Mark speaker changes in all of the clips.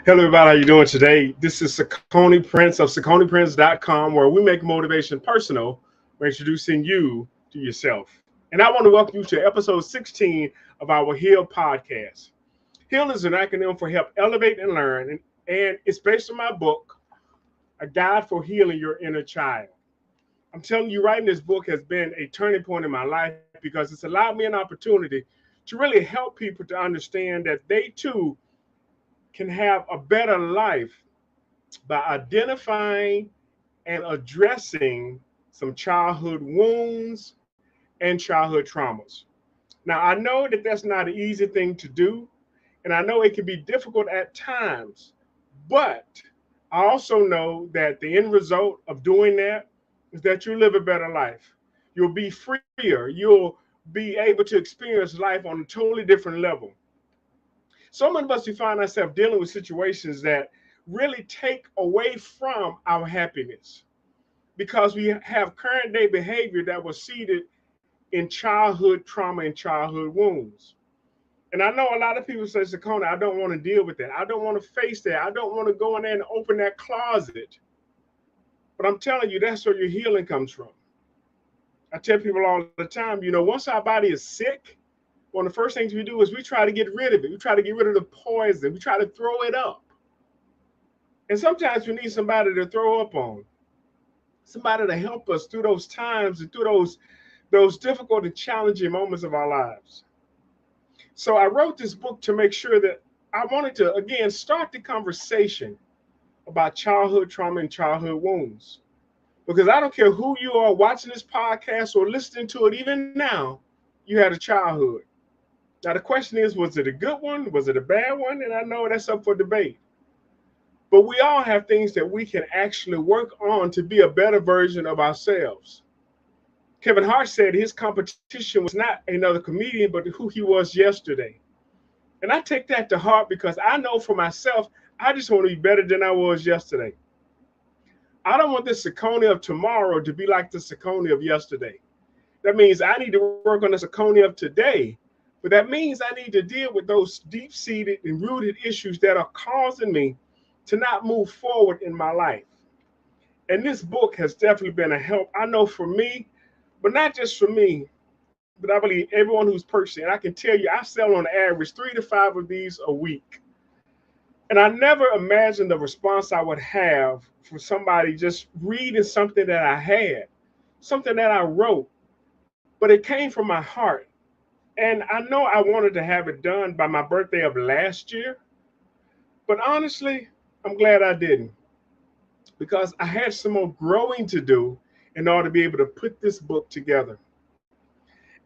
Speaker 1: Hello, everybody. How you doing today? This is Sakoni Prince of SakoniPrince.com, where we make motivation personal. We're introducing you to yourself. And I want to welcome you to episode 16 of our H.E.A podcast. H.E.A is an acronym for Help Elevate and Learn, and it's based on my book, A Guide for Healing Your Inner Child. I'm telling you, writing this book has been a turning point in my life because it's allowed me an opportunity to really help people to understand that they too can have a better life by identifying and addressing some childhood wounds and childhood traumas. Now, I know that that's not an easy thing to do, and I know it can be difficult at times, but I also know that the end result of doing that is that you live a better life. You'll be freer. You'll be able to experience life on a totally different level. So many of us, we find ourselves dealing with situations that really take away from our happiness because we have current day behavior that was seeded in childhood trauma and childhood wounds. And I know a lot of people say, Sakona, I don't want to deal with that. I don't want to face that. I don't want to go in there and open that closet. But I'm telling you, that's where your healing comes from. I tell people all the time, once our body is sick, one of the first things we do is we try to get rid of it. We try to get rid of the poison. We try to throw it up. And sometimes we need somebody to throw up on, somebody to help us through those times and through those difficult and challenging moments of our lives. So I wrote this book to make sure that I wanted to, again, start the conversation about childhood trauma and childhood wounds. Because I don't care who you are watching this podcast or listening to it, even now, you had a childhood. Now, the question is, was it a good one? Was it a bad one? And I know that's up for debate. But we all have things that we can actually work on to be a better version of ourselves. Kevin Hart said his competition was not another comedian, but who he was yesterday. And I take that to heart because I know for myself, I just want to be better than I was yesterday. I don't want the Sakoni of tomorrow to be like the Sakoni of yesterday. That means I need to work on the Sakoni of today. But that means I need to deal with those deep-seated and rooted issues that are causing me to not move forward in my life. And this book has definitely been a help. I know for me, but not just for me, but I believe everyone who's purchasing. And I can tell you, I sell on average 3 to 5 of these a week. And I never imagined the response I would have for somebody just reading something that I had, something that I wrote, but it came from my heart. And I know I wanted to have it done by my birthday of last year, but honestly, I'm glad I didn't because I had some more growing to do in order to be able to put this book together.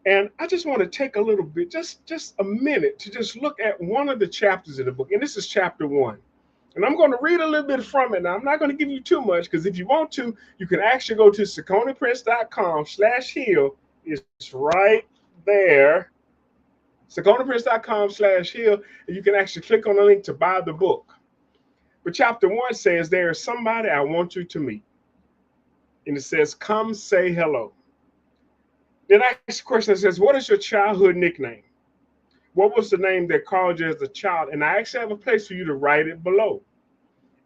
Speaker 1: And I just want to take a little bit, just a minute to just look at one of the chapters in the book. And this is chapter 1. And I'm going to read a little bit from it. Now, I'm not going to give you too much because if you want to, you can actually go to SakoniPrince.com/heal. It's right there. SakoniPrince.com/heal. And you can actually click on the link to buy the book. But chapter 1 says, there is somebody I want you to meet. And it says, come say hello. Then I ask a question that says, what is your childhood nickname? What was the name that called you as a child? And I actually have a place for you to write it below.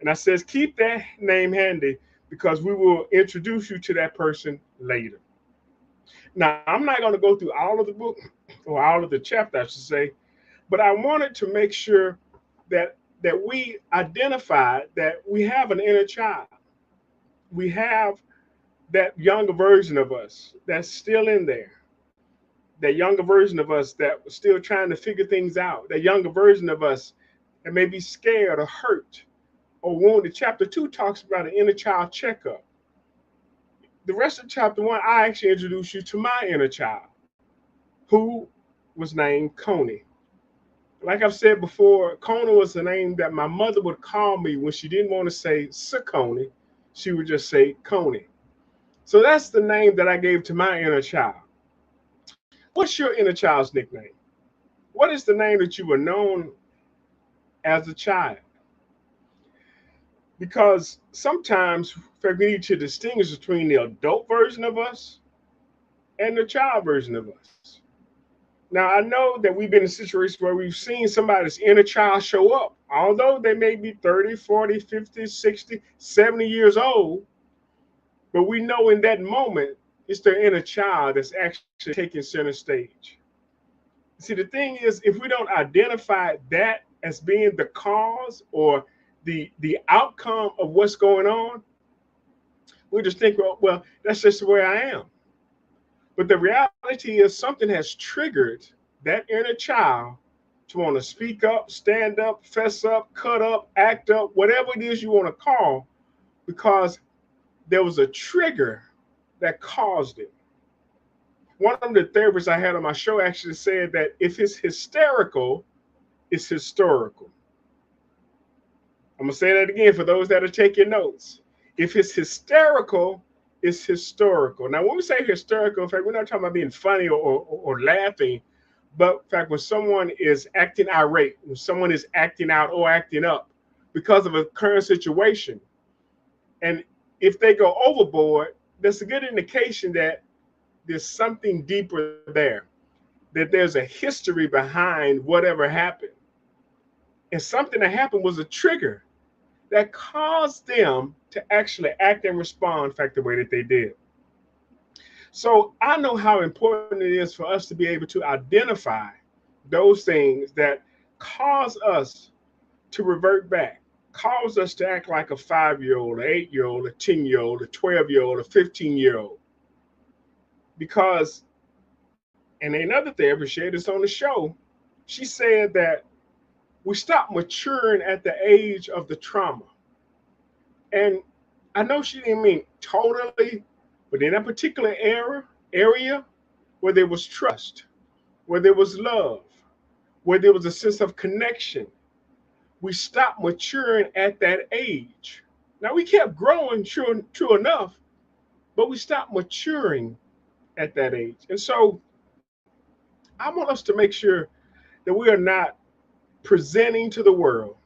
Speaker 1: And I says, keep that name handy because we will introduce you to that person later. Now, I'm not going to go through all of the book or all of the chapter, I should say, but I wanted to make sure that we identify that we have an inner child. We have that younger version of us that's still in there. That younger version of us that was still trying to figure things out. That younger version of us that may be scared or hurt or wounded. Chapter 2 talks about an inner child checkup. The rest of chapter 1, I actually introduce you to my inner child, who was named Coney. Like I've said before, Coney was the name that my mother would call me when she didn't want to say Sakoni. She would just say Coney. So that's the name that I gave to my inner child. What's your inner child's nickname? What is the name that you were known as a child? Because sometimes we need to distinguish between the adult version of us and the child version of us. Now, I know that we've been in situations where we've seen somebody's inner child show up, although they may be 30, 40, 50, 60, 70 years old, but we know in that moment it's their inner child that's actually taking center stage. See, the thing is, if we don't identify that as being the cause or the outcome of what's going on, we just think, well, that's just the way I am. But the reality is something has triggered that inner child to want to speak up, stand up, fess up, cut up, act up, whatever it is you want to call, because there was a trigger that caused it. One of the therapists I had on my show actually said that if it's hysterical, it's historical. I'm going to say that again for those that are taking notes. If it's hysterical, it's historical. Now, when we say hysterical, in fact, we're not talking about being funny or laughing, but in fact, when someone is acting irate, when someone is acting out or acting up because of a current situation, and if they go overboard, that's a good indication that there's something deeper there, that there's a history behind whatever happened. And something that happened was a trigger that caused them to actually act and respond, in fact, the way that they did. So I know how important it is for us to be able to identify those things that cause us to revert back, cause us to act like a 5-year-old, an 8-year-old, a 10-year-old, a 12-year-old, a 15-year-old. Because, and another therapist shared this on the show, she said that we stop maturing at the age of the trauma. And I know she didn't mean totally, but in that particular area where there was trust, where there was love, where there was a sense of connection, we stopped maturing at that age. Now we kept growing, true enough, but we stopped maturing at that age. And so I want us to make sure that we are not presenting to the world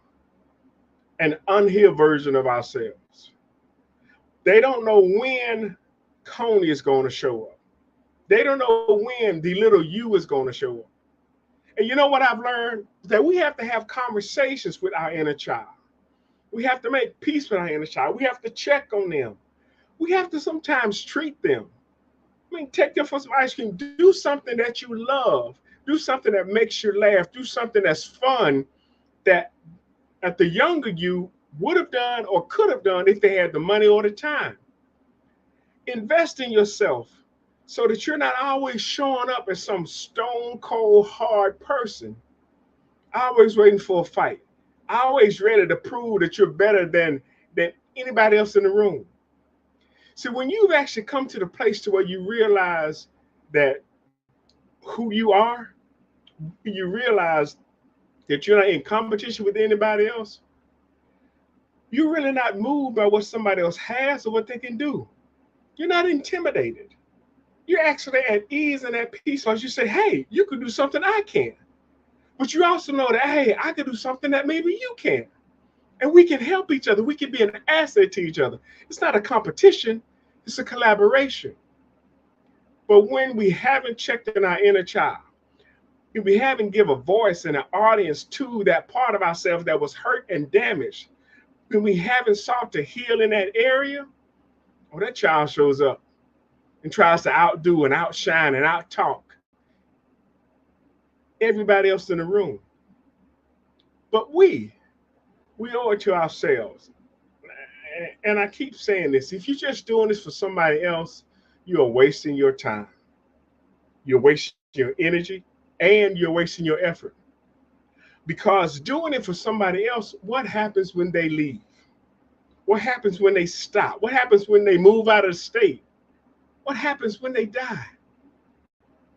Speaker 1: an unhealed version of ourselves. They don't know when Coney is going to show up. They don't know when the little you is going to show up. And you know what I've learned? That we have to have conversations with our inner child. We have to make peace with our inner child. We have to check on them. We have to sometimes treat them. I mean, take them for some ice cream. Do something that you love. Do something that makes you laugh. Do something that's fun that at the younger you would have done or could have done if they had the money or the time. Invest in yourself so that you're not always showing up as some stone cold hard person, always waiting for a fight, always ready to prove that you're better than anybody else in the room. See, when you've actually come to the place to where you realize that who you are, you realize that you're not in competition with anybody else, you're really not moved by what somebody else has or what they can do. You're not intimidated. You're actually at ease and at peace because you say, hey, you could do something I can. But you also know that, hey, I could do something that maybe you can. And we can help each other. We can be an asset to each other. It's not a competition, it's a collaboration. But when we haven't checked in our inner child, if we haven't given a voice and an audience to that part of ourselves that was hurt and damaged, when we haven't sought to heal in that area, oh, that child shows up and tries to outdo and outshine and outtalk everybody else in the room. But we owe it to ourselves. And I keep saying this, if you're just doing this for somebody else, you are wasting your time. You're wasting your energy and you're wasting your effort. Because doing it for somebody else, what happens when they leave? What happens when they stop? What happens when they move out of the state? What happens when they die?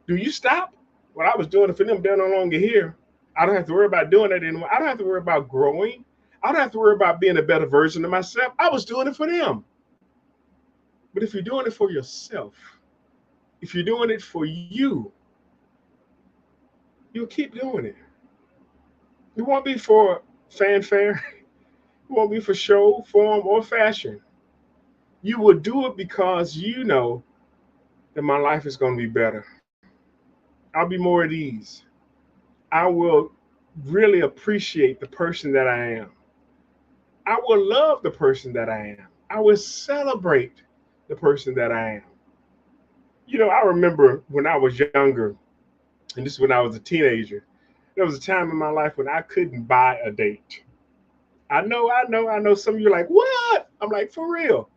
Speaker 1: Do you stop? Well, I was doing it for them. They're no longer here. I don't have to worry about doing that anymore. I don't have to worry about growing. I don't have to worry about being a better version of myself. I was doing it for them. But if you're doing it for yourself, if you're doing it for you, you'll keep doing it. It won't be for fanfare. It won't be for show, form, or fashion. You will do it because you know that my life is going to be better. I'll be more at ease. I will really appreciate the person that I am. I will love the person that I am. I will celebrate the person that I am. I remember when I was younger, and this is when I was a teenager, there was a time in my life when I couldn't buy a date. I know some of you are like, what? I'm like, for real.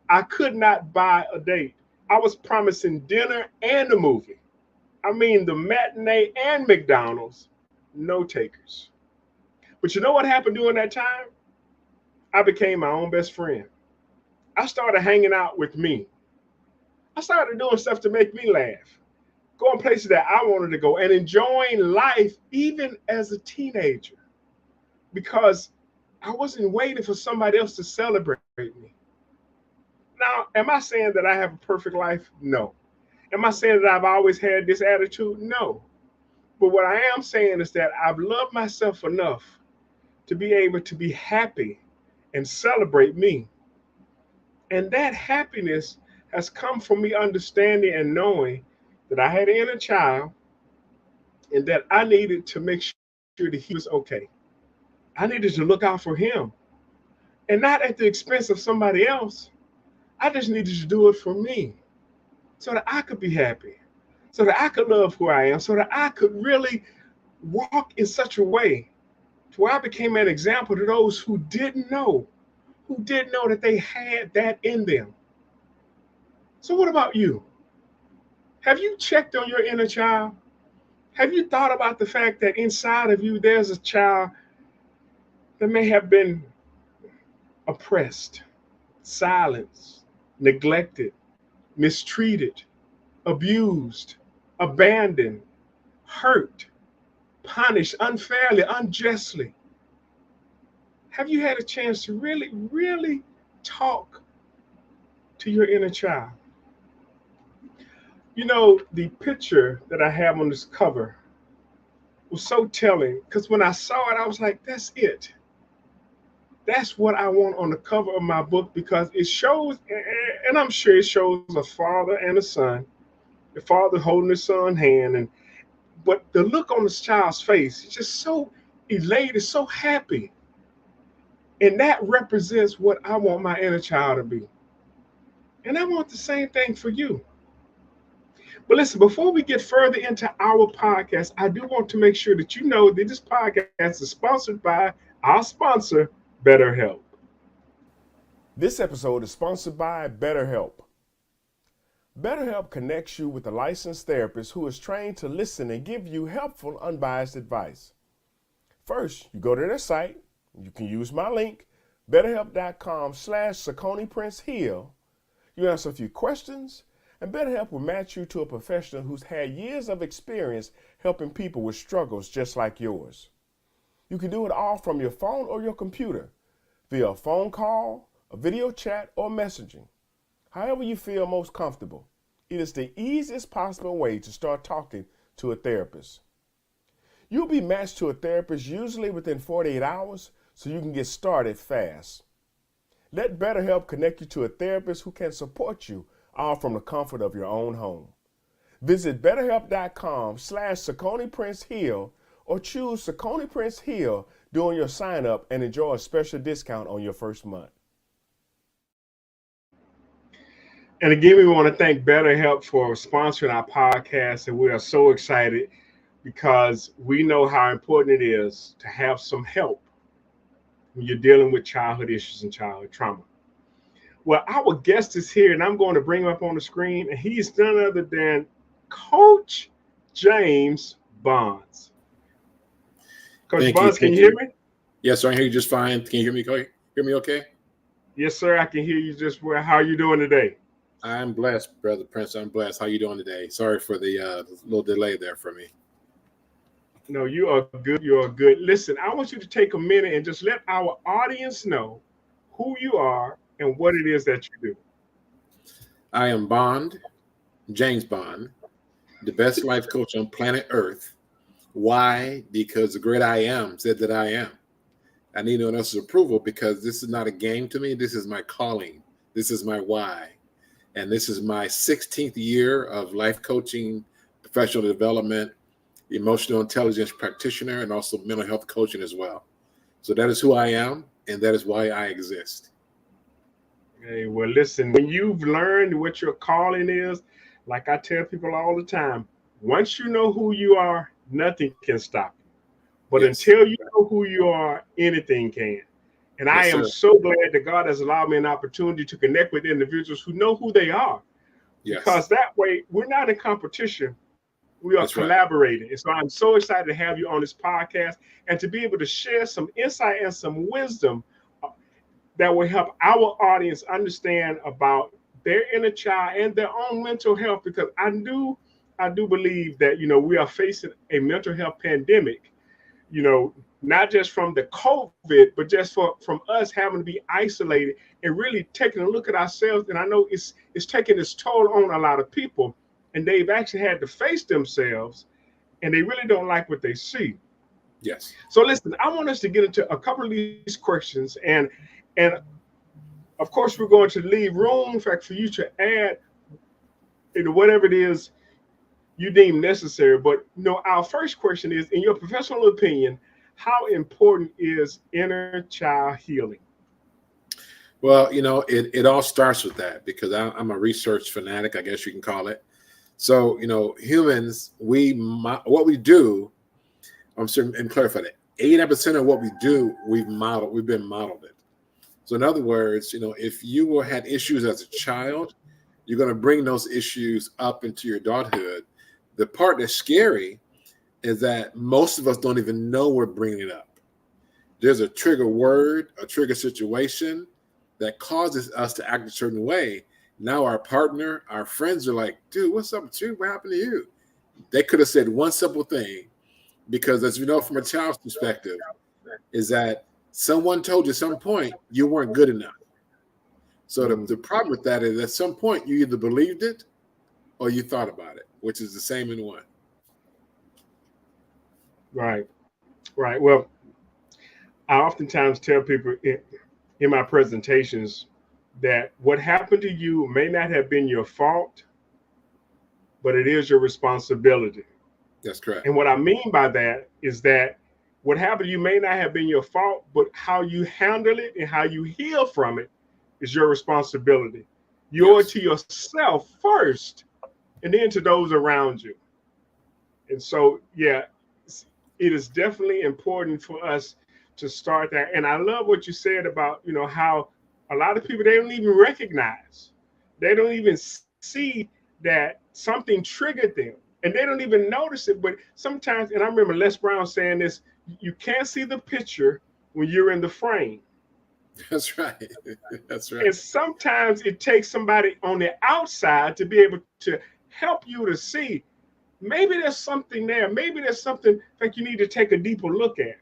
Speaker 1: I could not buy a date. I was promising dinner and a movie. I mean, the matinee and McDonald's, no takers. But you know what happened during that time? I became my own best friend. I started hanging out with me. I started doing stuff to make me laugh, going places that I wanted to go, and enjoying life even as a teenager because I wasn't waiting for somebody else to celebrate me. Now, am I saying that I have a perfect life? No. Am I saying that I've always had this attitude? No. But what I am saying is that I've loved myself enough to be able to be happy and celebrate me. And that happiness has come from me understanding and knowing that I had an inner child and that I needed to make sure that he was okay. I needed to look out for him and not at the expense of somebody else. I just needed to do it for me so that I could be happy, so that I could love who I am, so that I could really walk in such a way to where I became an example to those who didn't know that they had that in them. So, what about you? Have you checked on your inner child? Have you thought about the fact that inside of you there's a child that may have been oppressed, silenced, neglected, mistreated, abused, abandoned, hurt, punished unfairly, unjustly? Have you had a chance to really, really talk to your inner child? The picture that I have on this cover was so telling because when I saw it, I was like, that's it. That's what I want on the cover of my book because it shows, and I'm sure it shows a father and a son, the father holding his son's hand, but the look on this child's face is just so elated, so happy. And that represents what I want my inner child to be. And I want the same thing for you. But listen, before we get further into our podcast, I do want to make sure that you know that this podcast is sponsored by our sponsor, BetterHelp. This episode is sponsored by BetterHelp. BetterHelp connects you with a licensed therapist who is trained to listen and give you helpful, unbiased advice. First, you go to their site. You can use my link, betterhelp.com/SaconiPrinceHeal. You answer a few questions, and BetterHelp will match you to a professional who's had years of experience helping people with struggles just like yours. You can do it all from your phone or your computer, via a phone call, a video chat, or messaging. However you feel most comfortable. It is the easiest possible way to start talking to a therapist. You'll be matched to a therapist usually within 48 hours, so you can get started fast. Let BetterHelp connect you to a therapist who can support you all from the comfort of your own home. Visit betterhelp.com/SaconiPrinceHeal or choose Saconi Prince Heal during your sign up and enjoy a special discount on your first month. And again, we want to thank BetterHelp for sponsoring our podcast, and we are so excited because we know how important it is to have some help when you're dealing with childhood issues and childhood trauma. Well, our guest is here, and I'm going to bring him up on the screen, and he's none other than Coach James Bonds. Coach Bonds, can you hear me?
Speaker 2: Yes, sir, I hear you just fine. Can you hear me? Hear me okay?
Speaker 1: Yes, sir, I can hear you just well. How are you doing today?
Speaker 2: I'm blessed, Brother Prince. I'm blessed. How you doing today? Sorry for the little delay there for me.
Speaker 1: No, you are good. You are good. Listen, I want you to take a minute and just let our audience know who you are and what it is that you do.
Speaker 2: I am Bond, James Bond, the best life coach on planet Earth. Why? Because the great I am said that I am. I need no one else's approval because this is not a game to me. This is my calling. This is my why. And this is my 16th year of life coaching professional development, emotional intelligence practitioner, and also mental health coaching as well. So that is who I am, and that is why I exist.
Speaker 1: Hey, well, listen, when you've learned what your calling is, like I tell people all the time, once you know who you are, nothing can stop you. But
Speaker 2: Yes.
Speaker 1: until you know who you are, anything can. And I
Speaker 2: Yes,
Speaker 1: am
Speaker 2: sir.
Speaker 1: so glad that God has allowed me an opportunity to connect with individuals who know who they are,
Speaker 2: Yes.
Speaker 1: because that way we're not in competition. We are
Speaker 2: That's right.
Speaker 1: collaborating. And so I'm so excited to have you on this podcast and to be able to share some insight and some wisdom that will help our audience understand about their inner child and their own mental health. Because I do believe that we are facing a mental health pandemic, not just from the COVID, but just from us having to be isolated and really taking a look at ourselves. And I know it's taking its toll on a lot of people, and they've actually had to face themselves, and they really don't like what they see.
Speaker 2: Yes.
Speaker 1: So listen, I want us to get into a couple of these questions, and of course we're going to leave room, in fact, for you to add whatever it is you deem necessary. But our first question is, in your professional opinion, how important is inner child healing?
Speaker 2: Well, it all starts with that because I'm a research fanatic, I guess you can call it. So, humans, what we do, I'm certain and clarify that 89% of what we do, we've been modeled it. So in other words, if you had issues as a child, you're going to bring those issues up into your adulthood. The part that's scary is that most of us don't even know we're bringing it up. There's a trigger word, a trigger situation that causes us to act a certain way. Now our partner, our friends are like, dude, what's up with you? What happened to you? They could have said one simple thing, because as you know, from a child's perspective, is that someone told you at some point you weren't good enough. So the problem with that is at some point you either believed it or you thought about it, which is the same in one.
Speaker 1: Right. Well, I oftentimes tell people in my presentations that what happened to you may not have been your fault, but it is your responsibility.
Speaker 2: That's correct.
Speaker 1: And what I mean by that is that what happened to you may not have been your fault, but how you handle it and how you heal from it is your responsibility. You owe it
Speaker 2: Yes.
Speaker 1: to yourself first, and then to those around you. And so, yeah, it is definitely important for us to start that. And I love what you said about, how a lot of people, they don't even recognize, they don't even see that something triggered them, and they don't even notice it. But sometimes, and I remember Les Brown saying this, you can't see the picture when you're in the frame.
Speaker 2: That's right. That's right.
Speaker 1: And sometimes it takes somebody on the outside to be able to help you to see maybe there's something there. Maybe there's something that you need to take a deeper look at.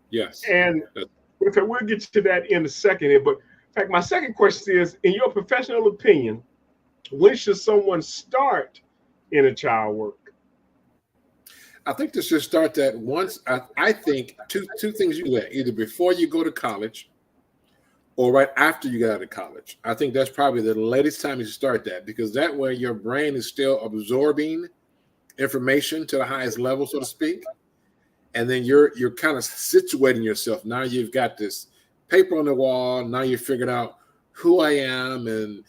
Speaker 2: Yes.
Speaker 1: And okay, we'll get to that in a second here. But in fact, my second question is, in your professional opinion, when should someone start inner child work?
Speaker 2: I think this should start that once. I think two things you do that either before you go to college or right after you get out of college. I think that's probably the latest time you should start that, because that way your brain is still absorbing information to the highest level, so to speak. And then you're kind of situating yourself. Now you've got this paper on the wall. Now you're figuring out who I am and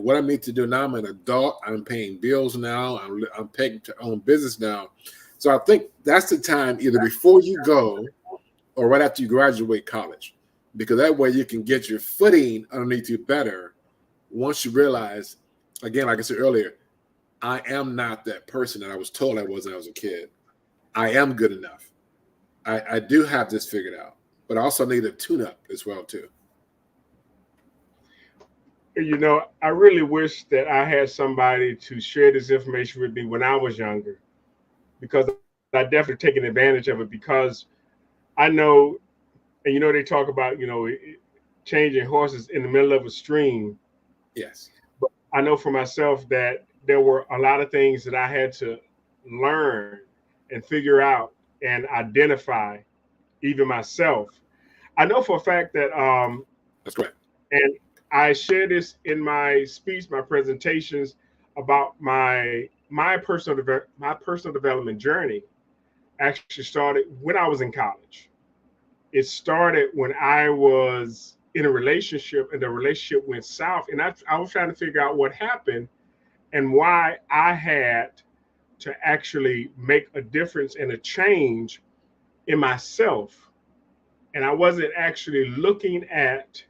Speaker 2: what I need to do. Now I'm an adult. I'm paying bills now. I'm paying to own business now. So I think that's the time either before you go or right after you graduate college, because that way you can get your footing underneath you better once you realize, again, like I said earlier, I am not that person that I was told I was when I was a kid. I am good enough. I do have this figured out, but I also need a tune-up as well too.
Speaker 1: I really wish that I had somebody to share this information with me when I was younger, because I definitely taken advantage of it. Because I know, and they talk about changing horses in the middle of a stream.
Speaker 2: Yes.
Speaker 1: But I know for myself that there were a lot of things that I had to learn and figure out and identify, even myself. I know for a fact that,
Speaker 2: That's correct.
Speaker 1: and I share this in my speech, my presentations, about my my personal development journey actually started when I was in college. It started when I was in a relationship and the relationship went south, and I was trying to figure out what happened and why I had to actually make a difference and a change in myself. And I wasn't actually looking at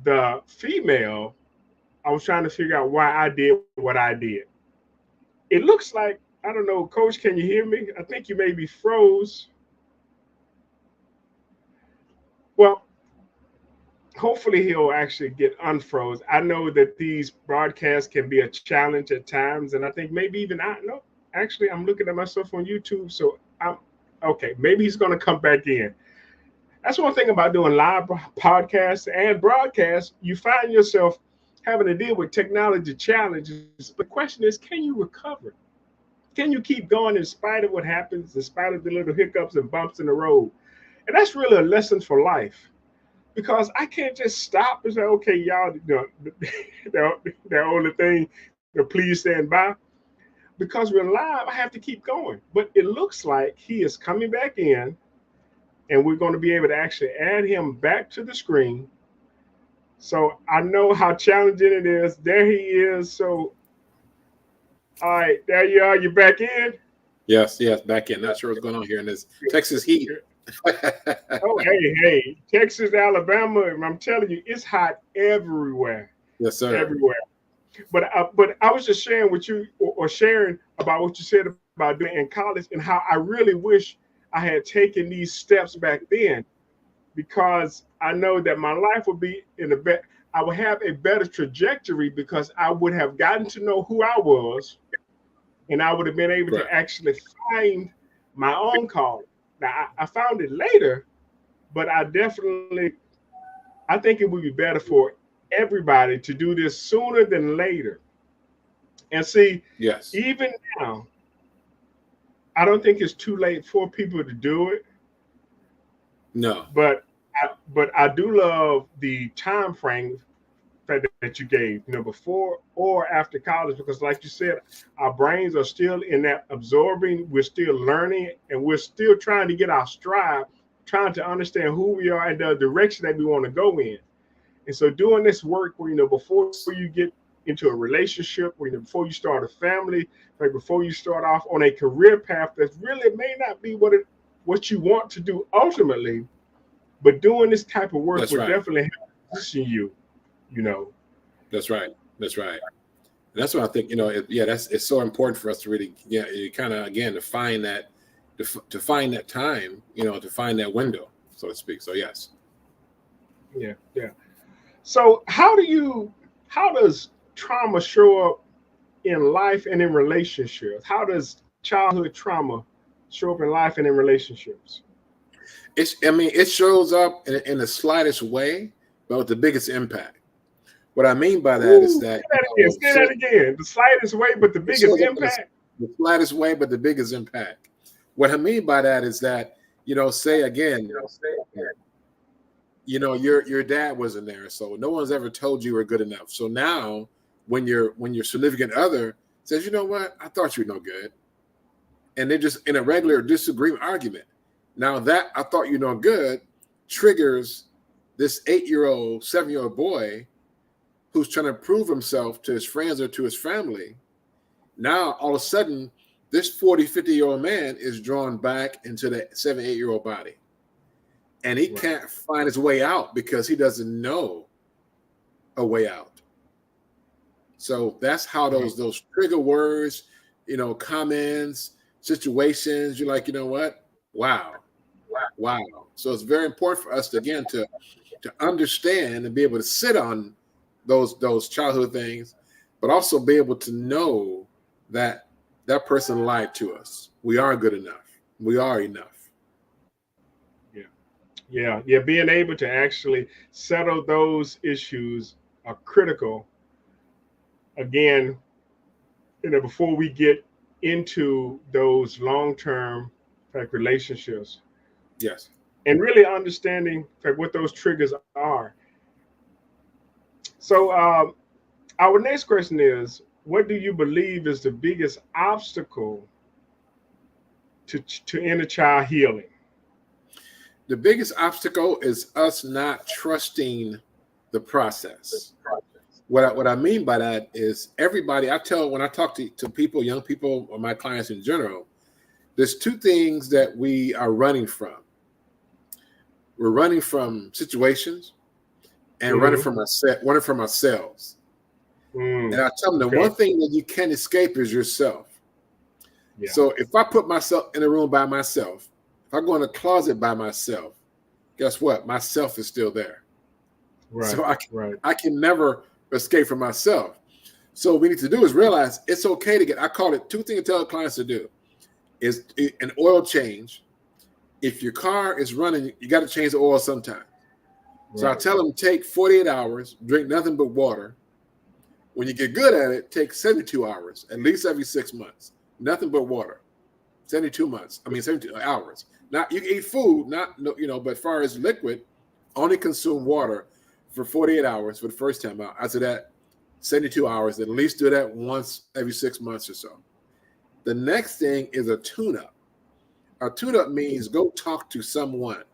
Speaker 1: the female. I was trying to figure out why I did what I did. It looks like, I don't know, Coach, can you hear me? I think you maybe froze. Well, hopefully he'll actually get unfroze. I know that these broadcasts can be a challenge at times, and I think maybe even I no. Actually, I'm looking at myself on YouTube, so I'm okay. Maybe he's going to come back in. That's one thing about doing live podcasts and broadcasts. You find yourself having to deal with technology challenges. But the question is, can you recover? Can you keep going in spite of what happens, in spite of the little hiccups and bumps in the road? And that's really a lesson for life, because I can't just stop and say, okay, y'all, the only thing, please stand by. Because we're live, I have to keep going. But it looks like he is coming back in, and we're going to be able to actually add him back to the screen. So I know how challenging it is. There he is. So, all right, there you are. You're back in.
Speaker 2: Yes, back in. Not sure what's going on here in this Texas heat.
Speaker 1: Oh, hey, Texas, Alabama. I'm telling you, it's hot everywhere.
Speaker 2: Yes, sir.
Speaker 1: Everywhere. But I was just sharing with you, or sharing about what you said about doing in college, and how I really wish I had taken these steps back then, because I know that my life would be in a better. I would have a better trajectory because I would have gotten to know who I was, and I would have been able to actually find my own calling. Now I found it later, but I think it would be better for everybody to do this sooner than later. And see,
Speaker 2: yes,
Speaker 1: even now, I don't think it's too late for people to do it.
Speaker 2: No,
Speaker 1: but I do love the time frame that you gave, before or after college, because like you said, our brains are still in that absorbing, we're still learning, and we're still trying to get our stride, trying to understand who we are and the direction that we want to go in. And so doing this work where, before you get into a relationship, before you start a family, like before you start off on a career path that really may not be what you want to do ultimately, but doing this type of work would definitely help position you.
Speaker 2: That's right. And that's what I think. It's so important for us to really, you kind of again to find that time, to find that window, so to speak. So yes.
Speaker 1: Yeah. So how does trauma show up in life and in relationships? How does childhood trauma show up in life and in relationships?
Speaker 2: It shows up in the slightest way, but with the biggest impact. What I mean by that is that
Speaker 1: say that again. The slightest way, but the biggest impact.
Speaker 2: The slightest way, but the biggest impact. What I mean by that is that, say again, your dad wasn't there, so no one's ever told you were good enough. So now, when your significant other says, you know what, I thought you were no good, and they're just in a regular disagreement argument. Now that I thought you no good triggers this 8-year-old, 7-year-old boy who's trying to prove himself to his friends or to his family. Now, all of a sudden, this 40, 50-year-old man is drawn back into the 7, 8-year-old body. And he can't find his way out because he doesn't know a way out. So that's how those trigger words, comments, situations, you're like, you know what? Wow. So it's very important for us to understand and be able to sit on those childhood things, but also be able to know that that person lied to us. We are good enough. We are enough.
Speaker 1: Yeah. Being able to actually settle those issues are critical. Again, before we get into those long-term relationships.
Speaker 2: Yes.
Speaker 1: And really understanding what those triggers are. So our next question is, what do you believe is the biggest obstacle to inner child healing?
Speaker 2: The biggest obstacle is us not trusting the process. What I mean by that is everybody, I tell when I talk to people, young people, or my clients in general, there's two things that we are running from. We're running from situations and running from ourselves. And I tell them the one thing that you can't escape is yourself. Yeah. So if I put myself in a room by myself, if I go in a closet by myself, guess what? Myself is still there. Right. So I can never escape from myself. So what we need to do is realize it's okay to I call it two things to tell clients to do is an oil change. If your car is running, you got to change the oil sometime. Right. So I tell them take 48 hours, drink nothing but water. When you get good at it, take 72 hours, at least every 6 months. Nothing but water. 72 hours. Not you can eat food, but as far as liquid, only consume water for 48 hours for the first time out. After that, 72 hours, at least do that once every 6 months or so. The next thing is a tune-up. A tune-up means go talk to someone.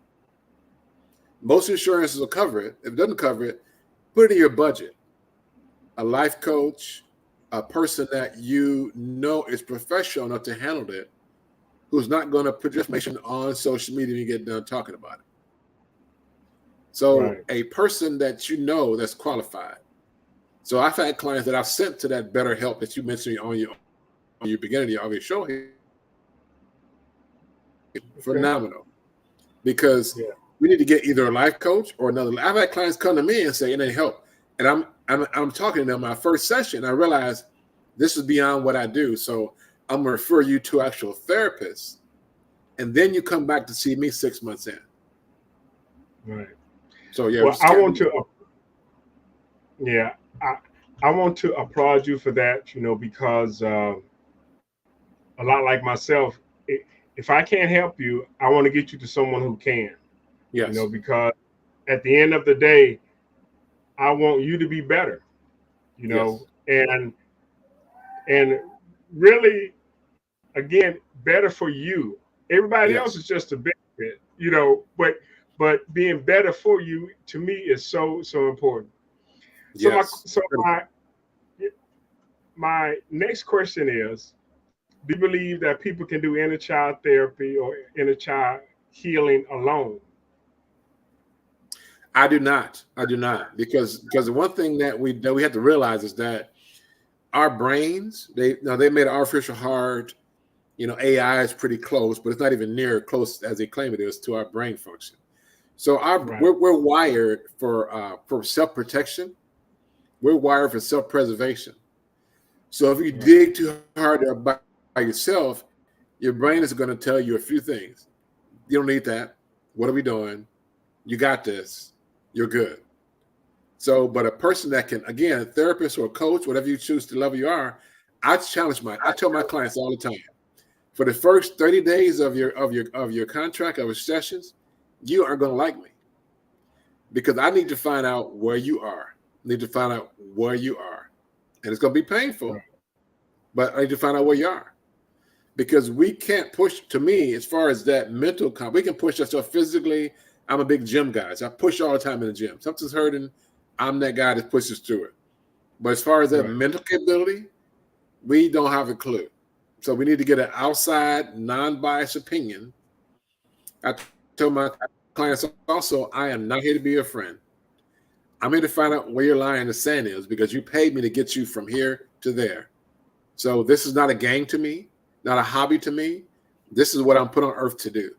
Speaker 2: Most insurances will cover it. If it doesn't cover it, put it in your budget. A life coach, a person that you know is professional enough to handle it, who's not going to put information on social media when you get done talking about it. So a person that you know that's qualified. So I've had clients that I've sent to that BetterHelp that you mentioned on your beginning of your show here. Phenomenal. Because we need to get either a life coach or another. I've had clients come to me and say, "It ain't help." And I'm talking to them my first session. I realized this is beyond what I do. So I'm going to refer you to actual therapists. And then you come back to see me 6 months in.
Speaker 1: Right.
Speaker 2: So, yeah.
Speaker 1: Well, I want to applaud you for that, because a lot like myself, if I can't help you, I want to get you to someone who can.
Speaker 2: Yes.
Speaker 1: Because at the end of the day, I want you to be better,
Speaker 2: yes.
Speaker 1: and really, again, better for you. Everybody else is just a benefit, but being better for you to me is so important.
Speaker 2: Yes.
Speaker 1: So my next question is, do you believe that people can do inner child therapy or inner child healing alone?
Speaker 2: I do not. Because the one thing that we have to realize is that our brains, they made an artificial heart. AI is pretty close, but it's not even near close as they claim it is to our brain function. So we're wired for self-protection. We're wired for self-preservation. So if you dig too hard by yourself, your brain is going to tell you a few things. You don't need that. What are we doing? You got this. You're good. So, but a person that can, again, a therapist or a coach, whatever you choose to level you are, I tell my clients all the time, for the first 30 days of your contract, of your sessions, you aren't going to like me, because I need to find out where you are. And it's going to be painful, but I need to find out where you are, because we can't push, to me, as far as that mental, we can push ourselves physically. I'm a big gym guy, so I push all the time in the gym. Something's hurting, I'm that guy that pushes through it. But as far as that mental capability, we don't have a clue. So we need to get an outside, non-biased opinion. I tell my clients also, I am not here to be your friend. I'm here to find out where your line in the sand is, because you paid me to get you from here to there. So this is not a game to me, not a hobby to me. This is what I'm put on earth to do.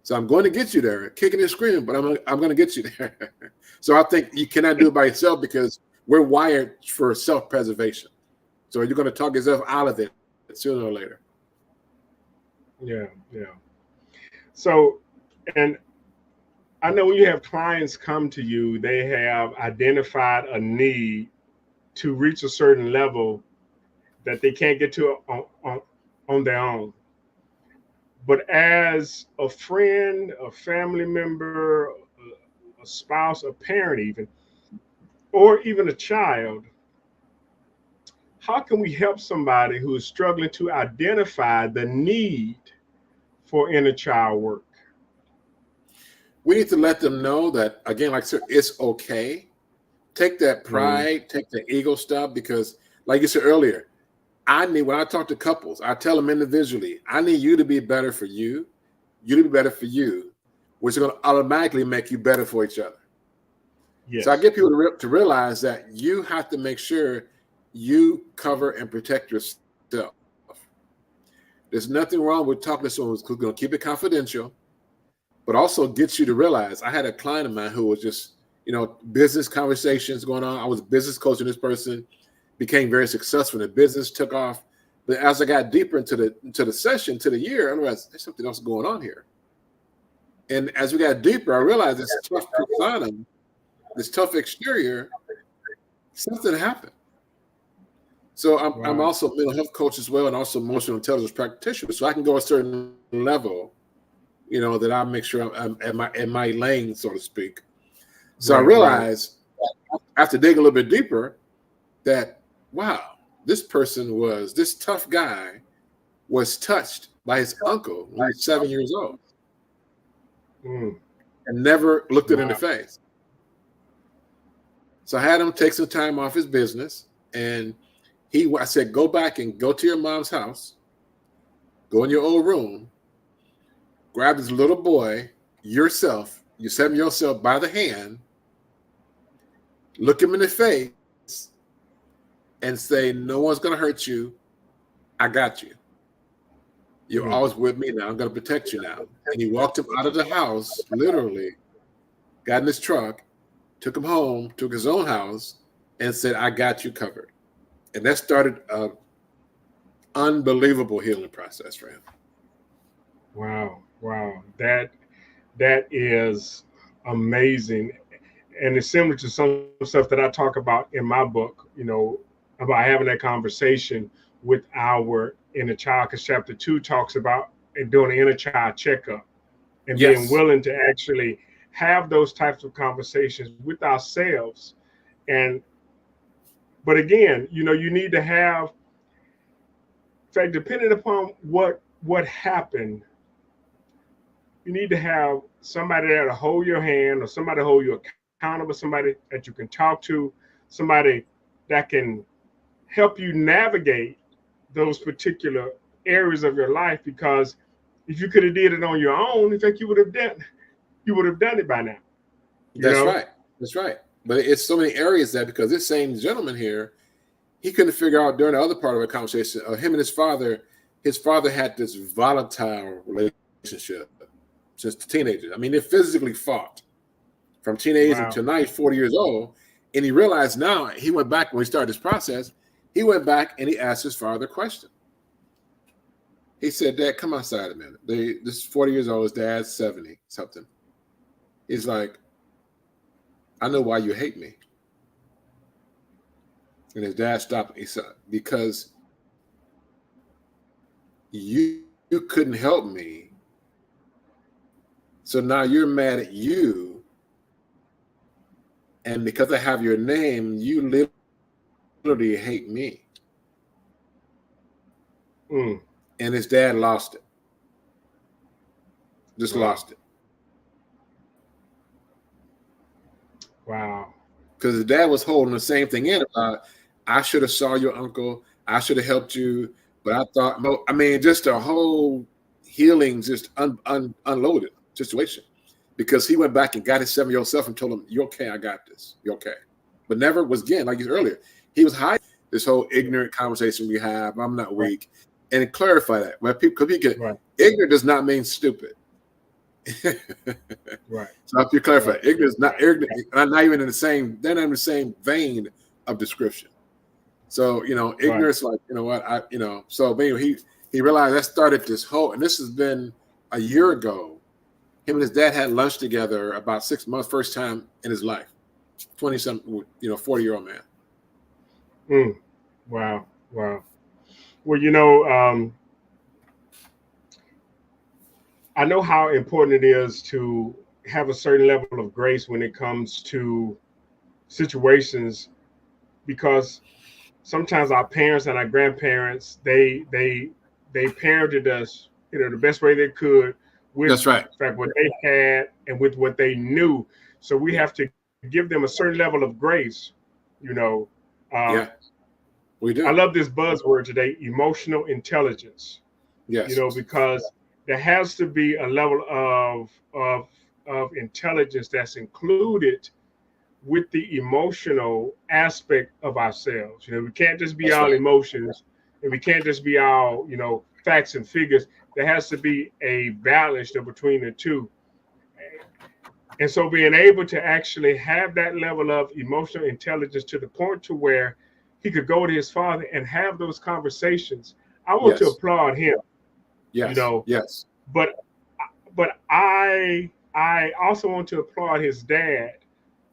Speaker 2: So I'm going to get you there, kicking and screaming, but I'm going to get you there. So I think you cannot do it by yourself, because we're wired for self-preservation. So you're going to talk yourself out of it sooner or later.
Speaker 1: Yeah. So, and I know when you have clients come to you, they have identified a need to reach a certain level that they can't get to on their own. But as a friend, a family member, a spouse, a parent even, or even a child, how can we help somebody who is struggling to identify the need for inner child work?
Speaker 2: We need to let them know that, again, like I said, it's okay. Take that pride, take the ego stuff, because like you said earlier, when I talk to couples, I tell them individually, I need you to be better for you to be better for you, which is going to automatically make you better for each other.
Speaker 1: Yes.
Speaker 2: So I get people to realize that you have to make sure you cover and protect yourself. There's nothing wrong with talking to someone who's going to keep it confidential, but also gets you to realize. I had a client of mine who was just, business conversations going on. I was business coaching this person, became very successful in the business, took off. But as I got deeper into the session, to the year, I realized there's something else going on here. And as we got deeper, I realized this tough persona, this tough exterior, something happened. So I'm also a mental health coach as well, and also emotional intelligence practitioner. So I can go a certain level, that I make sure I'm at my lane, so to speak. So I realized after digging a little bit deeper that, wow, this tough guy was touched by his uncle when he was 7 years old and never looked it in the face. So I had him take some time off his business, and I said, go back and go to your mom's house, go in your old room, grab this little boy, you set him yourself by the hand, look him in the face, and say, no one's going to hurt you. I got you. You're always with me now. I'm going to protect you now. And he walked him out of the house, literally, got in his truck, took him home, took his own house, and said, I got you covered. And that started an unbelievable healing process for him.
Speaker 1: Wow. That is amazing. And it's similar to some stuff that I talk about in my book, about having that conversation with our inner child, because chapter 2 talks about doing an inner child checkup and being willing to actually have those types of conversations with ourselves. But again, you need to have, in fact, depending upon what happened, you need to have somebody there to hold your hand, or somebody to hold you accountable, somebody that you can talk to, somebody that can help you navigate those particular areas of your life. Because if you could have did it on your own, in fact, you would have done it by now.
Speaker 2: That's right. But it's so many areas that, because this same gentleman here, he couldn't figure out during the other part of the conversation, him and his father had this volatile relationship since the teenagers. I mean, they physically fought from teenage until now he's 40 years old. And he realized now, he went back when he started this process, he went back and he asked his father a question. He said, Dad, come outside a minute. This is 40 years old, his dad's 70 something. He's like, I know why you hate me. And his dad stopped. He said, because you couldn't help me. So now you're mad at you. And because I have your name, you literally hate me. And his dad lost it. Just lost it.
Speaker 1: Wow.
Speaker 2: Because his dad was holding the same thing in about, I should have saw your uncle. I should have helped you. But I thought, no, I mean, just a whole healing, just unloaded situation. Because he went back and got his 7-year-old self and told him, you're okay, I got this. You're okay. But never was, again, like you said earlier, he was hiding this whole ignorant conversation we have. I'm not weak. And clarify that. When people get ignorant does not mean stupid. So if you clarify, ignorance not even in the same, they're not in the same vein of description. So, ignorance, like, so anyway, he realized that started this whole, and this has been a year ago. Him and his dad had lunch together about 6 months, first time in his life. 20-something, 40-year-old man.
Speaker 1: Wow. Well, I know how important it is to have a certain level of grace when it comes to situations, because sometimes our parents and our grandparents, they parented us, the best way they could with,
Speaker 2: That's right.
Speaker 1: in fact, what they had and with what they knew. So we
Speaker 2: Yeah.
Speaker 1: have to give them a certain level of grace. You know, uh,
Speaker 2: Yeah. We
Speaker 1: I
Speaker 2: do.
Speaker 1: love this buzzword today, emotional intelligence.
Speaker 2: Yes.
Speaker 1: Because there has to be a level of intelligence that's included with the emotional aspect of ourselves. We can't just be
Speaker 2: That's
Speaker 1: all
Speaker 2: right.
Speaker 1: emotions, and we can't just be all, facts and figures. There has to be a balance between the two. And so being able to actually have that level of emotional intelligence to the point to where he could go to his father and have those conversations. I want to
Speaker 2: Yes.
Speaker 1: applaud him, you
Speaker 2: Yes.
Speaker 1: know,
Speaker 2: Yes.
Speaker 1: but I also want to applaud his dad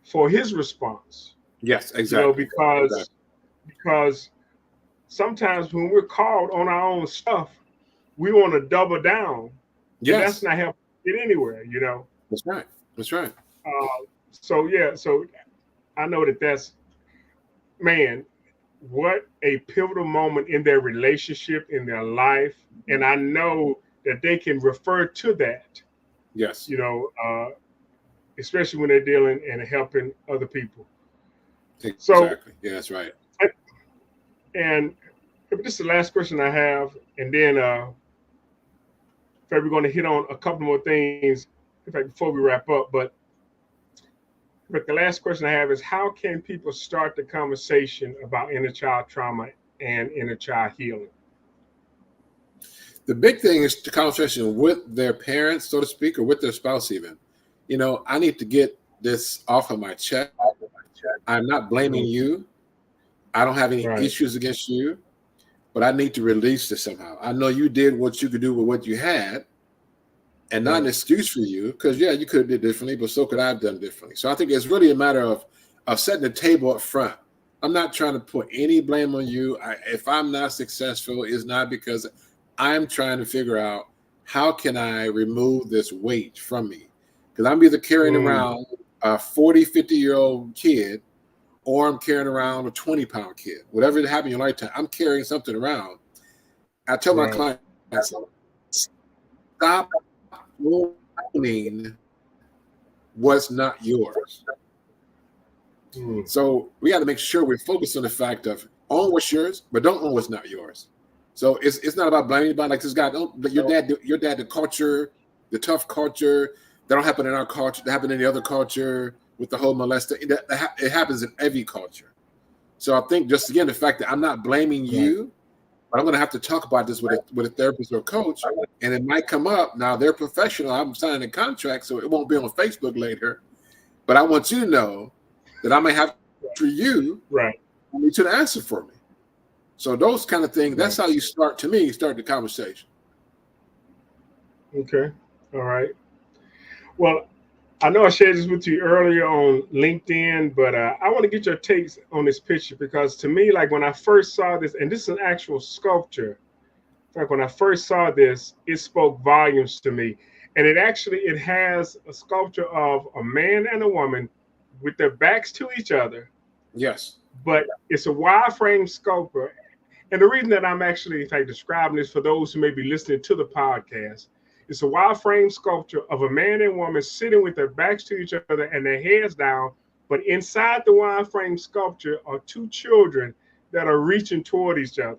Speaker 1: for his response,
Speaker 2: Yes. Exactly. Exactly.
Speaker 1: because sometimes when we're called on our own stuff, we want to double down, and that's
Speaker 2: Yes.
Speaker 1: not helping get anywhere.
Speaker 2: That's right. That's right.
Speaker 1: So yeah, so I know that's, man, what a pivotal moment in their relationship, in their life, and I know that they can refer to that,
Speaker 2: Yes.
Speaker 1: you know, uh, especially when they're dealing and helping other people. So,
Speaker 2: Exactly. Yeah, that's right.
Speaker 1: and this is the last question I have, and then we're going to hit on a couple more things, in fact, before we wrap up. But the last question I have is, how can people start the conversation about inner child trauma and inner child healing?
Speaker 2: The big thing is the conversation with their parents, so to speak, or with their spouse even. I need to get this off of my chest. I'm not blaming
Speaker 1: Mhm.
Speaker 2: you. I don't have any
Speaker 1: Right,
Speaker 2: issues against you, but I need to release this somehow. I know you did what you could do with what you had, and not an
Speaker 1: right,
Speaker 2: excuse for you, because yeah, you could have did differently, but so could I have done differently. So I think it's really a matter of setting the table up front. I'm not trying to put any blame on you. If I'm not successful, it's not because I'm trying to figure out how can I remove this weight from me, because I'm either carrying
Speaker 1: mm,
Speaker 2: around a 40, 50-year-old kid, or I'm carrying around a 20-pound kid. Whatever happened in your lifetime, I'm carrying something around. I tell my
Speaker 1: right,
Speaker 2: clients, stop owning what's not yours.
Speaker 1: mm,
Speaker 2: So we got to make sure we're focused on the fact of own what's yours, but don't own what's not yours. So it's not about blaming anybody. Like this guy, your dad, the culture, the tough culture, that don't happen in our culture. That happen in the other culture with the whole molester. It happens in every culture. So I think just again the fact that I'm not blaming
Speaker 1: right,
Speaker 2: you, but I'm going to have to talk about this with a therapist or a coach, and it might come up. Now they're professional. I'm signing a contract, so it won't be on Facebook later. But I want you to know that I may have for you.
Speaker 1: right,
Speaker 2: I need you to answer for me. So those kind of things. That's
Speaker 1: right.
Speaker 2: how you start. To me, start the conversation.
Speaker 1: Okay, all right. Well, I know I shared this with you earlier on LinkedIn, but I want to get your takes on this picture because to me, like when I first saw this, and this is an actual sculpture. In fact, when I first saw this, it spoke volumes to me. And it has a sculpture of a man and a woman with their backs to each other,
Speaker 2: Yes.
Speaker 1: but it's a wide frame sculpture. And the reason that I'm actually, in fact, describing this for those who may be listening to the podcast, it's a wide frame sculpture of a man and woman sitting with their backs to each other and their heads down. But inside the wide frame sculpture are two children that are reaching toward each other.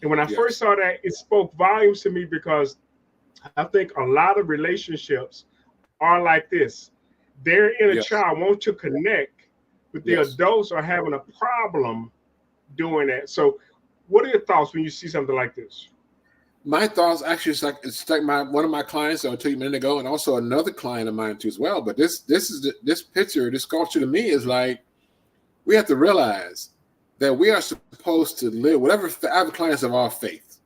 Speaker 1: And when I first
Speaker 2: Yes.
Speaker 1: saw that, it spoke volumes to me because I think a lot of relationships are like this. Their inner
Speaker 2: Yes.
Speaker 1: child wants to connect, but the
Speaker 2: Yes.
Speaker 1: adults are having a problem doing that. So, what are your thoughts when you see something like this?
Speaker 2: My thoughts actually it's like my one of my clients I told you a minute ago, and also another client of mine too as well. But this picture, this sculpture to me is like we have to realize that we are supposed to live whatever. I have clients of all faiths.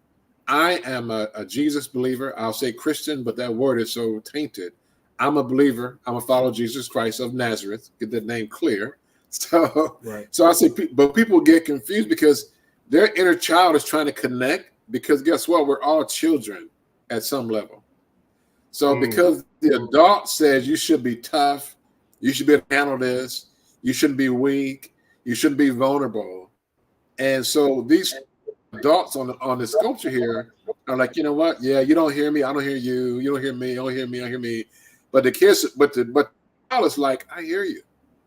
Speaker 2: I am a Jesus believer. I'll say Christian, but that word is so tainted. I'm a believer. I'm a follower of Jesus Christ of Nazareth. Get that name clear. So,
Speaker 1: Right.
Speaker 2: so I say, but people get confused because their inner child is trying to connect. Because guess what? We're all children at some level. So
Speaker 1: Mm,
Speaker 2: because the adult says you should be tough, you should be able to handle this, you shouldn't be weak, you shouldn't be vulnerable. And so these adults on the sculpture here are like, you know what? Yeah, you don't hear me, I don't hear you. You don't hear me, I don't hear me, I don't hear me. But the kids, but the child is like, I hear you,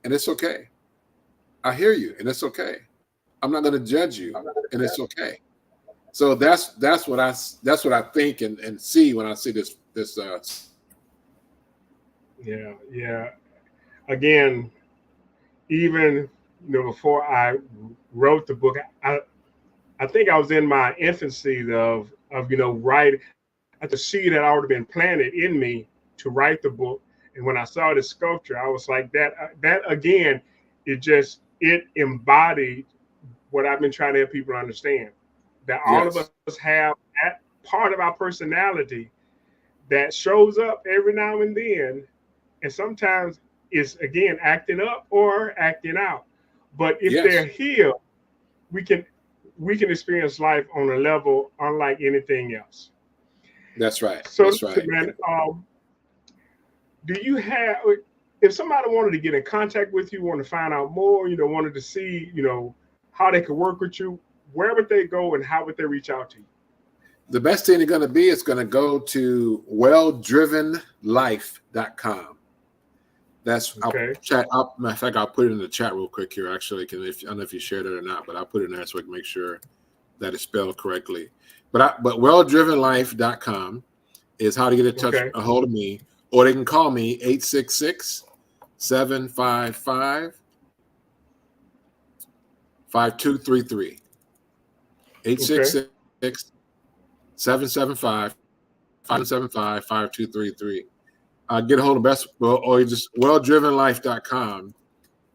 Speaker 2: and it's okay. I hear you, and it's okay. I'm not going to judge you, and it's okay. So that's what I think and see when I see this.
Speaker 1: Yeah. Again, even before I wrote the book, I think I was in my infancy of writing. I the seed had already been planted in me to write the book. And when I saw the sculpture, I was like, that again, it embodied what I've been trying to help people understand. That all of
Speaker 2: Yes,
Speaker 1: us have that part of our personality that shows up every now and then, and sometimes it's again acting up or acting out. But if they're
Speaker 2: yes,
Speaker 1: healed, we can we can experience life on a level unlike anything else.
Speaker 2: that's right,
Speaker 1: So
Speaker 2: that's
Speaker 1: listen,
Speaker 2: right.
Speaker 1: man, do you have if somebody wanted to get in contact with you, want to find out more, wanted to see, how they could work with you, where would they go and how would they reach out to you?
Speaker 2: The best thing they're going to be is going to go to welldrivenlife.com. That's I'll
Speaker 1: Okay.
Speaker 2: chat up. Matter of fact, I'll put it in the chat real quick here. Actually, if I don't know if you shared it or not, but I'll put it in there so I can make sure that it's spelled correctly. But welldrivenlife.com is how to get in touch,
Speaker 1: Okay.
Speaker 2: a hold of me, or they can call me 866-755-5233. 866
Speaker 1: Okay.
Speaker 2: 775 575 5233. Get a hold of best or just welldrivenlife.com,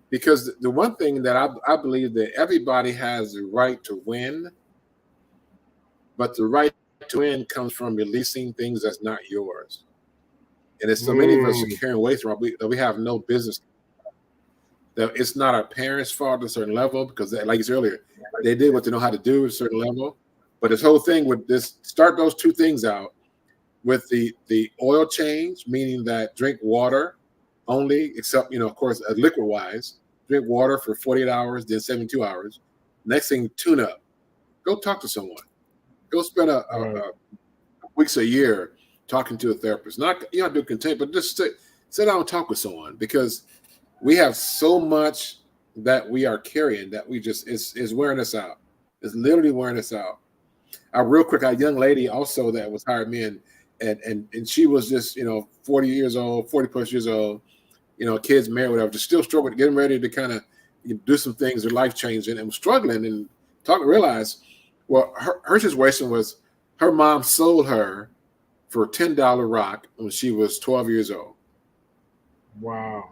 Speaker 2: because the one thing that I believe that everybody has the right to win, but the right to win comes from releasing things that's not yours. And it's so many of us are
Speaker 1: Mm,
Speaker 2: carrying weight around that we have no business. That it's not our parents' fault at a certain level, because like you said earlier, they did what they know how to do at a certain level. But this whole thing with this, start those two things out with the oil change, meaning that drink water only, except of course, liquid wise, drink water for 48 hours, then 72 hours. Next thing, tune up. Go talk to someone. Go spend
Speaker 1: right.
Speaker 2: a weeks a year talking to a therapist. Not you don't do content, but just sit down and talk with someone, because we have so much that we are carrying that we just is wearing us out. It's literally wearing us out. Real quick, a young lady also that was hired me, and she was just 40 years old, 40 plus years old, kids married, whatever, just still struggling, getting ready to kind of do some things, their life changing, and was struggling, and realized, well, her situation was her mom sold her for a $10 rock when she was 12 years old.
Speaker 1: Wow.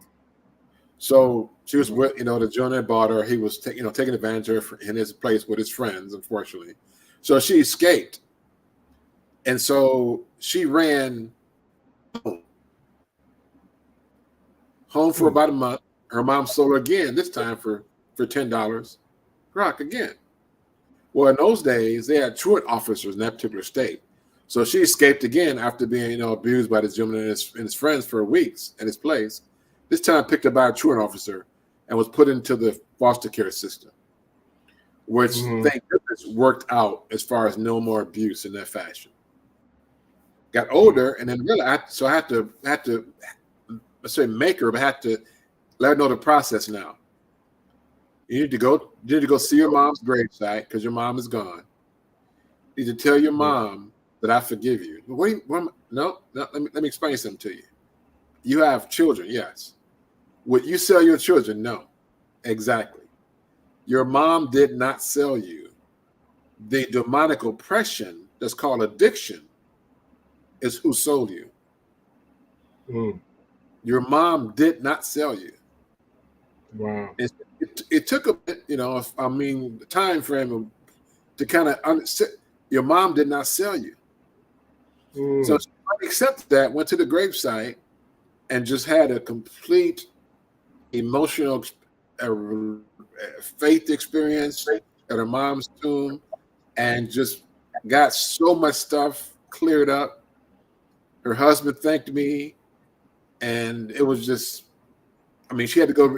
Speaker 2: So she was
Speaker 1: Wow.
Speaker 2: with, the gentleman that bought her. He was, taking advantage of her in his place with his friends, unfortunately. So she escaped. And so she ran home for
Speaker 1: Mm,
Speaker 2: about a month. Her mom sold her again, this time for $10 rock again. Well, in those days, they had truant officers in that particular state. So she escaped again after being, abused by this gentleman and his friends for weeks at his place. This time picked up by a truant officer and was put into the foster care system, which,
Speaker 1: mm,
Speaker 2: thank goodness, worked out as far as no more abuse in that fashion. Got
Speaker 1: wow.
Speaker 2: older, and then really, I had to let's say make her, but I had to let her know the process now. You need to go see your mom's gravesite because your mom is gone. You need to tell your
Speaker 1: Mm,
Speaker 2: mom that I forgive you. No, let me explain something to you. You have children, yes. Would you sell your children? No. Exactly. Your mom did not sell you. The demonic oppression that's called addiction is who sold you.
Speaker 1: mm,
Speaker 2: Your mom did not sell you.
Speaker 1: wow.
Speaker 2: It took a bit, the time frame to kind of your mom did not sell you. So
Speaker 1: Mm,
Speaker 2: she accepted that, went to the gravesite, and just had a complete emotional uh, faith experience at her mom's tomb, and just got so much stuff cleared up. Her husband thanked me, and it was just, she had to go.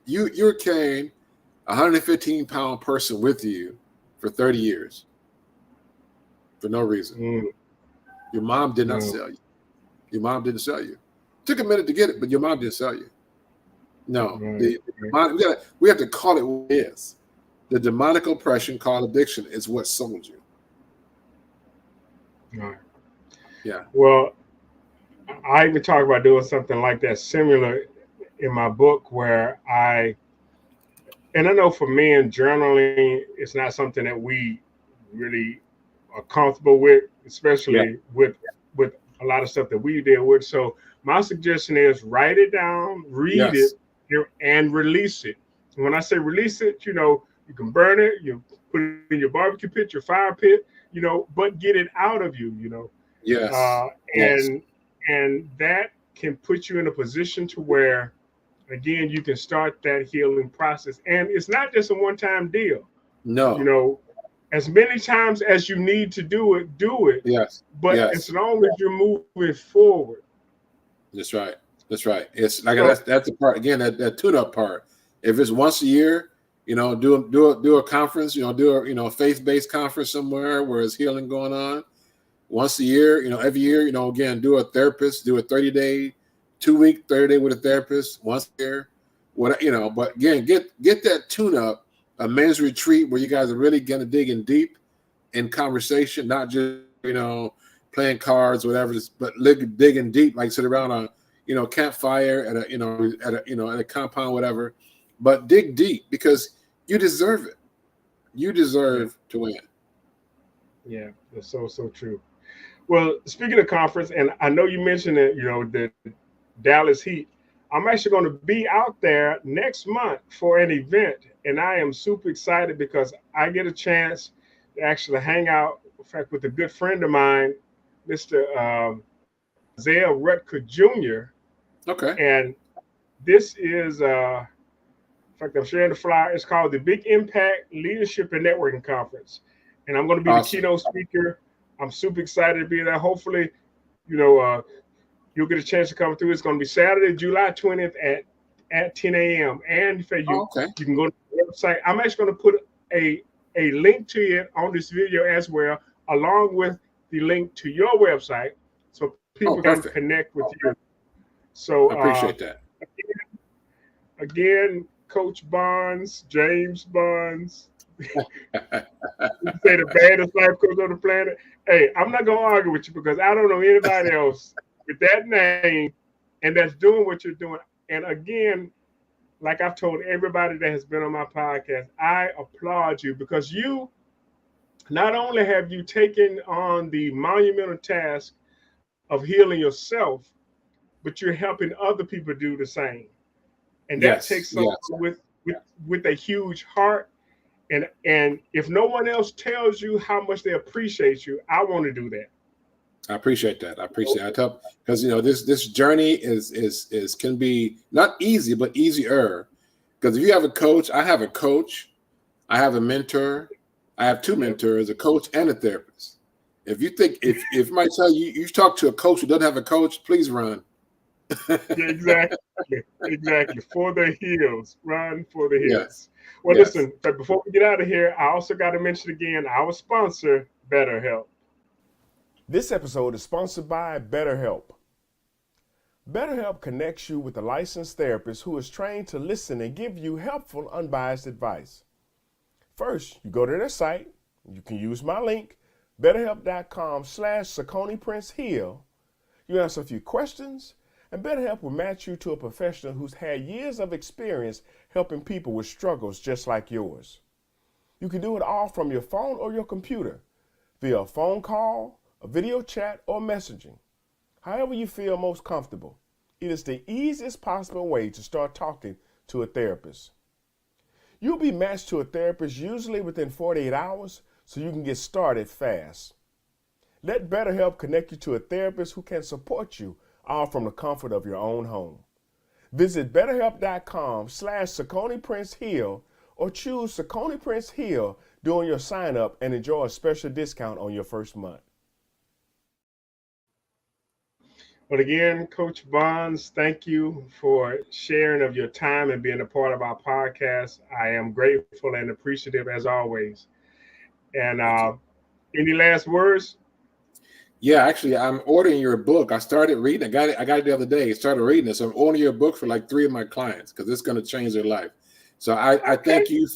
Speaker 2: You're carrying 115-pound person with you for 30 years for no reason. Your mom did not sell you. Your mom didn't sell you. Took a minute to get it, but your mom didn't sell you. No, we have to call it what it is. The demonic oppression called addiction is what sold you.
Speaker 1: Right.
Speaker 2: Yeah.
Speaker 1: Well, I even talk about doing something like that similar in my book where and I know for men, journaling is not something that we really are comfortable with, especially with a lot of stuff that we deal with. So my suggestion is write it down, read it, and release it. And when I say release it, you can burn it, you put it in your barbecue pit, your fire pit, but get it out of you,
Speaker 2: Yes.
Speaker 1: And that can put you in a position to where, again, you can start that healing process. And it's not just a one-time deal.
Speaker 2: No.
Speaker 1: As many times as you need to do it, do it.
Speaker 2: Yes.
Speaker 1: But as long as you're moving forward.
Speaker 2: That's right. That's right. It's like that's the part again, that tune-up part. If it's once a year, do a conference, do a faith-based conference somewhere where there's healing going on. Once a year, every year, again, do a therapist, do a 30-day, 2-week, 30-day with a therapist once a year. But again, get that tune-up, a men's retreat where you guys are really going to dig in deep in conversation, not just, playing cards, whatever, but digging deep, like sit around a campfire at a compound, whatever. But dig deep because you deserve it. You deserve to win.
Speaker 1: Yeah, that's so true. Well, speaking of conference, and I know you mentioned it, the Dallas Heat. I'm actually going to be out there next month for an event, and I am super excited because I get a chance to actually hang out, in fact, with a good friend of mine, Mr. Isaiah Rutger Jr.
Speaker 2: Okay.
Speaker 1: And this is, in fact, I'm sharing the flyer. It's called the Big Impact Leadership and Networking Conference. And I'm going to be the keynote speaker. I'm super excited to be there. Hopefully, you'll get a chance to come through. It's going to be Saturday, July 20th at 10 a.m. And in fact, you can go to the website. I'm actually going to put a link to it on this video as well, along with the link to your website, so people can connect with you. So
Speaker 2: I appreciate that.
Speaker 1: Again, Coach Bonds, James Bonds. You say the baddest life coach on the planet. Hey, I'm not gonna argue with you because I don't know anybody else with that name and that's doing what you're doing. And again, like I've told everybody that has been on my podcast, I applaud you because you not only have you taken on the monumental task of healing yourself, but you're helping other people do the same. And that takes someone with a huge heart. And if no one else tells you how much they appreciate you, I want to do that.
Speaker 2: I appreciate that. I tell because this journey is can be not easy but easier. Because if you have a coach, I have a coach, I have a mentor, I have two mentors, a coach and a therapist. If you think if somebody tell you you talk to a coach who doesn't have a coach, please run.
Speaker 1: Yeah, exactly. For the hills, run for the hills.
Speaker 2: Yes.
Speaker 1: Well, listen, but before we get out of here, I also got to mention again our sponsor, BetterHelp. This episode is sponsored by BetterHelp. BetterHelp connects you with a licensed therapist who is trained to listen and give you helpful, unbiased advice. First, you go to their site. You can use my link, betterhelp.com/SaconiPrinceHill. You answer a few questions, and BetterHelp will match you to a professional who's had years of experience helping people with struggles just like yours. You can do it all from your phone or your computer, via a phone call, a video chat, or messaging. However you feel most comfortable. It is the easiest possible way to start talking to a therapist. You'll be matched to a therapist usually within 48 hours, so you can get started fast. Let BetterHelp connect you to a therapist who can support you all from the comfort of your own home. Visit betterhelp.com/SaconiPrinceHill or choose Saconi Prince Hill during your sign up and enjoy a special discount on your first month. Well, again, Coach Bonds, thank you for sharing of your time and being a part of our podcast. I am grateful and appreciative as always. And
Speaker 2: Thank you.
Speaker 1: any last words?
Speaker 2: Yeah, actually, I'm ordering your book. I started reading. I got it the other day. Started reading it. So I'm ordering your book for like 3 of my clients because it's going to change their life. So I thank you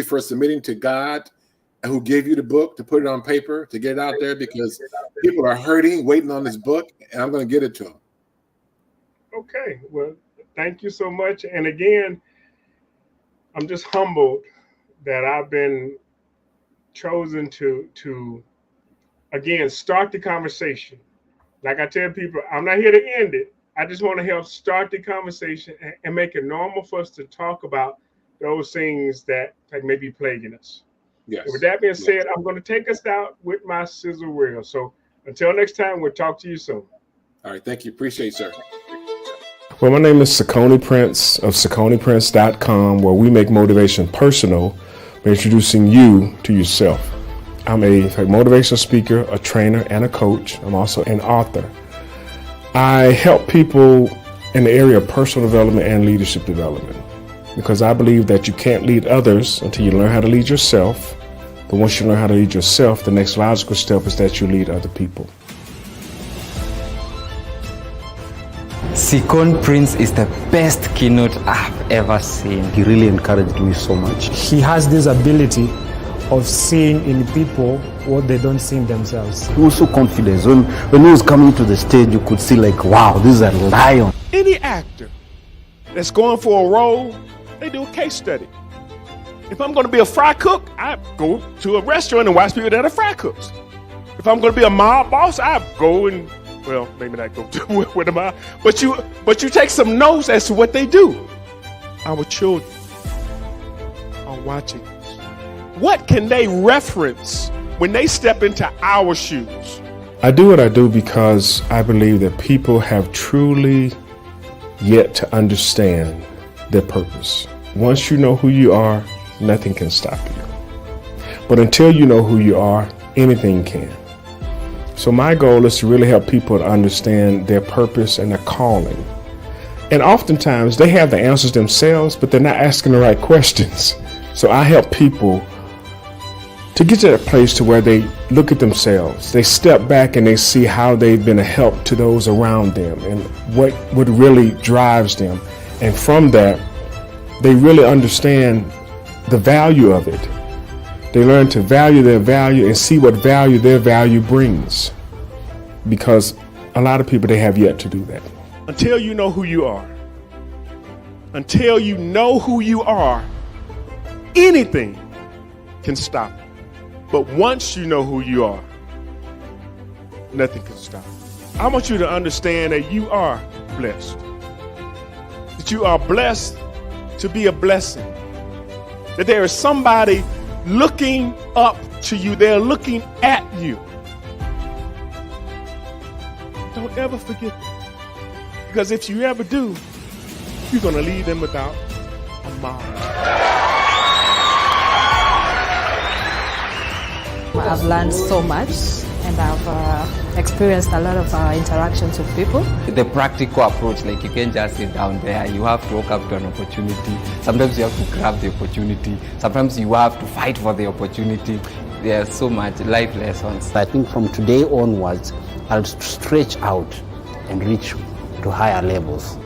Speaker 2: for submitting to God, who gave you the book to put it on paper, to get it out there, because people are hurting, waiting on this book, and I'm going to get it to them.
Speaker 1: Okay. Well, thank you so much. And again, I'm just humbled that I've been chosen to again start the conversation. Like I tell people, I'm not here to end it. I just want to help start the conversation and make it normal for us to talk about those things that may be plaguing us.
Speaker 2: Yes.
Speaker 1: And with that being
Speaker 2: Yes.
Speaker 1: said, I'm going to take us out with my sizzle reel. So until next time, we'll talk to you soon.
Speaker 2: All right. Thank you. Appreciate it, sir.
Speaker 1: Well, my name is Saucony Prince of SauconyPrince.com, where we make motivation personal by introducing you to yourself. I'm a motivational speaker, a trainer, and a coach. I'm also an author. I help people in the area of personal development and leadership development because I believe that you can't lead others until you learn how to lead yourself. But once you learn how to lead yourself, the next logical step is that you lead other people.
Speaker 3: Saucony Prince is the best keynote I've ever seen.
Speaker 4: He really encouraged me so much.
Speaker 5: He has this ability of seeing in people what they don't see in themselves.
Speaker 4: He was so confident. When he was coming to the stage, you could see like, wow, this is a lion.
Speaker 1: Any actor that's going for a role, they do a case study. If I'm going to be a fry cook, I go to a restaurant and watch people that are fry cooks. If I'm going to be a mob boss, I go and, well, maybe not go to with a mob, but you take some notes as to what they do. Our children are watching. What can they reference when they step into our shoes? I do what I do because I believe that people have truly yet to understand their purpose. Once you know who you are, nothing can stop you. But until you know who you are, anything can. So my goal is to really help people to understand their purpose and their calling. And oftentimes they have the answers themselves, but they're not asking the right questions. So I help people to get to that place to where they look at themselves, they step back and they see how they've been a help to those around them and what really drives them. And from that, they really understand the value of it. They learn to value their value and see what value their value brings. Because a lot of people, they have yet to do that. Until you know who you are, anything can stop you. But once you know who you are, nothing can stop you. I want you to understand that you are blessed. That you are blessed to be a blessing. That there is somebody looking up to you. They're looking at you. Don't ever forget that. Because if you ever do, you're going to leave them without a mind.
Speaker 6: I've learned so much and I've experienced a lot of interactions with people.
Speaker 3: The practical approach, like you can't just sit down there, you have to walk up to an opportunity. Sometimes you have to grab the opportunity. Sometimes you have to fight for the opportunity. There's so much life lessons.
Speaker 4: I think from today onwards, I'll stretch out and reach to higher levels.